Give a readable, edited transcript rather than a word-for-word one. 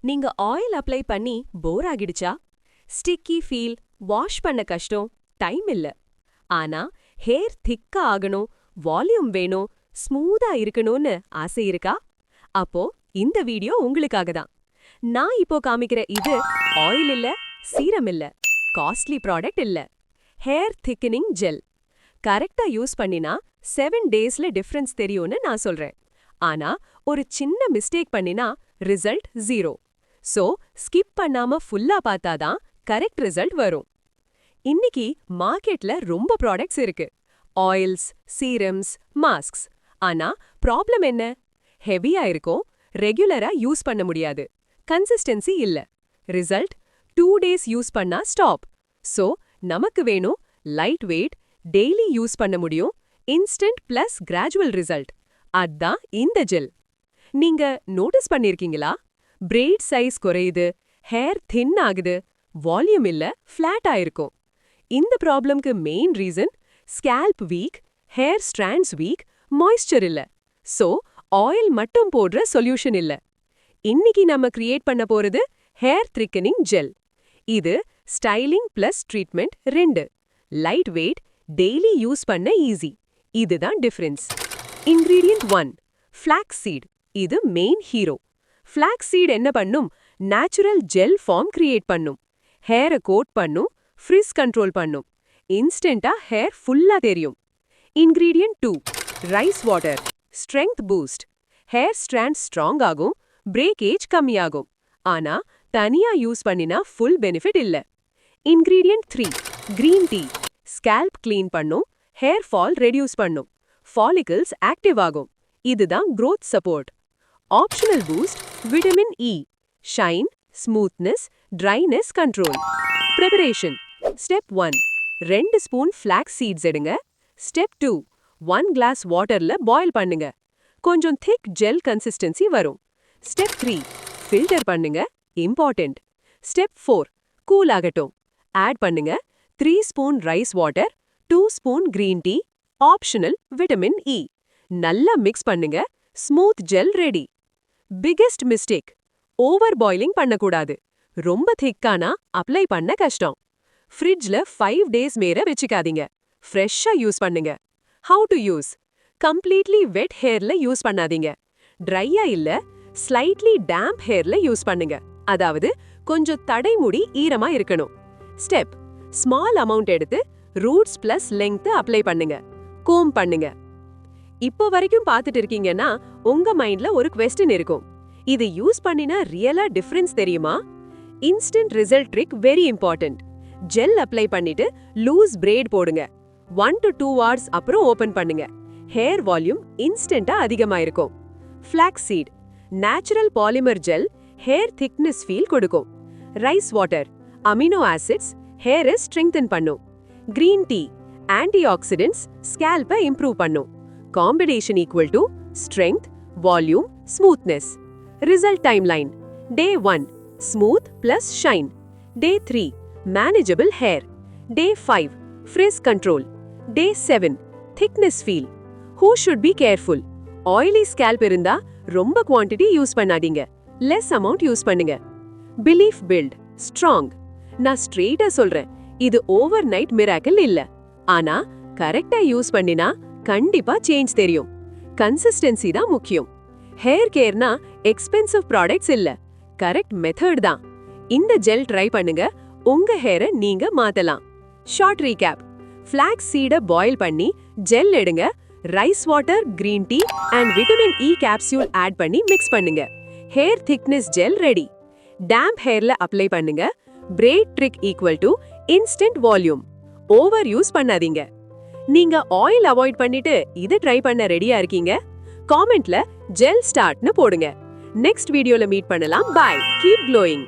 நீங்க oil apply பண்ணி போர் ஆகிடுச்சா? ஸ்டிக்கி ஃபீல், வாஷ் பண்ண கஷ்டம், டைம் இல்ல. ஆனா ஹேர் திக்கா ஆகணும், வால்யூம் வேணும், ஸ்மூதா இருக்கணும்னு ஆசை இருக்கா? அப்போ இந்த வீடியோ உங்களுக்காக தான். நான் இப்போ காமிக்கிற இது ஆயில் இல்ல, சீரம் இல்ல, காஸ்ட்லி ப்ராடக்ட் இல்ல. Hair thickening gel. கரெக்டா யூஸ் பண்ணினா 7 டேஸ்ல டிஃபரன்ஸ் தெரியும்னு நான் சொல்றேன். ஆனா ஒரு சின்ன மிஸ்டேக் பண்ணினா ரிசல்ட் 0. சோ ஸ்கிப் பண்ணாம ஃபுல்லா பார்த்தாதான் கரெக்ட் ரிசல்ட் வரும். இன்னைக்கு மார்க்கெட்ல ரொம்ப ப்ராடக்ட்ஸ் இருக்கு. Oils, serums, masks. ஆனா ப்ராப்ளம் என்ன? ஹெவியா இருக்கும், ரெகுலரா யூஸ் பண்ண முடியாது, கன்சிஸ்டன்சி இல்ல. ரிசல்ட் 2 டேஸ் யூஸ் பண்ணா ஸ்டாப். சோ நமக்கு வேணும் லைட் வெயிட், டெய்லி யூஸ் பண்ண முடியும், இன்ஸ்டன்ட் பிளஸ் கிராஜுவல் ரிசல்ட். அதான் இந்த ஜெல். நீங்க நோட்டீஸ் பண்ணிருக்கீங்களா? பிரெய்ட் சைஸ் குறையுது, ஹேர் தின் ஆகுது, வால்யூம் இல்ல, ஃபிளாட் ஆயிருக்கும். இந்த ப்ராப்ளம்க்கு main reason scalp weak, hair strands weak, moisture இல்ல. சோ ஆயில் மட்டும் போடுற சொல்யூஷன் இல்ல. இன்னைக்கு நம்ம கிரியேட் பண்ண போறது ஹேர் திக்கனிங் ஜெல். இது styling plus treatment 2. Light weight, daily use பண்ண ஈஸி. இதுதான் டிஃபரன்ஸ். Ingredient 1 flax seed. இது மெயின் ஹீரோ. ஃபிளாக்ஸ் சீட் என்ன பண்ணும்? நேச்சுரல் ஜெல் ஃபார்ம் கிரியேட் பண்ணும், ஹேரை கோட் பண்ணும், ஃப்ரிஸ் கண்ட்ரோல் பண்ணும், இன்ஸ்டன்டா ஹேர் ஃபுல்லா தெரியும். Ingredient 2 rice water. Strength boost. Hair strand strong ஆகும், பிரேக்கேஜ் கம்மியாகும். ஆனா தனியா யூஸ் பண்ணினா ஃபுல் பெனிஃபிட் இல்ல. Ingredient 3 green tea. Scalp clean பண்ணும், ஹேர் ஃபால் ரெடியூஸ் பண்ணும், ஃபாலிகல்ஸ் ஆக்டிவ் ஆகும். இதுதான் growth support. Optional boost vitamin E. Shine, smoothness, dryness control. Preparation. Step 1 2 spoon flax seeds எடுங்க. ஸ்டெப் 2 1 கிளாஸ் வாட்டர்ல பாயில் பண்ணுங்க. கொஞ்சம் திக் ஜெல் கன்சிஸ்டன்சி வரும். Step 3 filter பண்ணுங்க, இம்பார்ட்டன்ட். ஸ்டெப் 4 கூல் ஆகட்டும். ஆட் பண்ணுங்க 3 spoon rice water, 2 spoon green tea, optional vitamin E. நல்லா mix பண்ணுங்க. Smooth gel ready. Biggest mistake, over boiling பண்ணக்கூடாது. ரொம்ப திக்கானா அப்ளை பண்ண கஷ்டம். ஃப்ரிட்ஜ்ல 5 டேஸ் மேல வெச்சுக்காதீங்க. ஃப்ரெஷ்ஷா யூஸ் பண்ணுங்க. How to use? Completely wet ஹேர்ல யூஸ் பண்ணாதீங்க. ட்ரையா இல்ல, ஸ்லைட்லி டேம்ப் ஹேர்ல யூஸ் பண்ணுங்க. அதாவது கொஞ்சம் தடைமுடி ஈரமா இருக்கணும். ஸ்டெப் ஸ்மால் அமௌண்ட் எடுத்து ரூட்ஸ் பிளஸ் லெங்த் அப்ளை பண்ணுங்க. கோம் பண்ணுங்க. இப்போ வரைக்கும் பார்த்துட்டு இருக்கீங்கன்னா உங்க மைண்ட்ல ஒரு क्वेश्चन இருக்கும். இது யூஸ் பண்ணினா ரியலா டிஃபரன்ஸ் தெரியுமா? Instant result trick very important. Gel apply பண்ணிட்டு லூஸ் பிரைட் போடுங்க. 1 to 2 hours அப்புறம் ஓபன் பண்ணுங்க. ஹேர் வால்யூம் இன்ஸ்டன்ட்டா அதிகமா இருக்கும். Flax seed natural polymer gel, hair thickness feel கொடுக்கும். ரைஸ் வாட்டர் அமினோ ஆசிட்ஸ், ஹேரை ஸ்ட்ரெங்தன் பண்ணும். கிரீன் டீ ஆன்டி ஆக்சிடென்ட்ஸ், ஸ்கேல்பை இம்ப்ரூவ் பண்ணும். Combination equal to strength, volume, smoothness. Result timeline. Day 1 smooth plus shine. Day 3 manageable hair. Day 5 frizz control. Day 7 thickness feel. Who should be careful? Oily scalp இருந்தா ரொம்ப quantity use பண்ணாதீங்க, less amount use பண்ணுங்க. Belief build strong. நான் ஸ்ட்ரெயிட்டா சொல்றேன், இது overnight miracle இல்ல. ஆனா கரெக்டா யூஸ் பண்ணினா கண்டிப்பா சேஞ்ச் தெரியும். கன்சிஸ்டன்சி தான் முக்கியம். ஹேர் கேர்னா எக்ஸ்பென்சிவ் ப்ராடக்ட்ஸ் இல்ல, கரெக்ட் மெத்தட் தான். இந்த ஜெல் ட்ரை பண்ணுங்க, உங்க ஹேரை நீங்க மாத்தலாம். Short recap. Flax seed boil பண்ணி ஜெல் எடுங்க. Rice water, green tea and vitamin E capsule add பண்ணி மிக்ஸ் பண்ணுங்க. Hair thickness gel ready. Damp ஹேர்ல அப்ளை பண்ணுங்க. Braid trick equal to instant volume. Over use பண்ணாதீங்க. நீங்க ஆயில் அவாய்ட் பண்ணிட்டு இத ட்ரை பண்ண ரெடியா இருக்கீங்க? காமெண்ட்ல ஜெல் ஸ்டார்ட்னு போடுங்க. நெக்ஸ்ட் வீடியோல மீட் பண்ணலாம். பை. Keep glowing.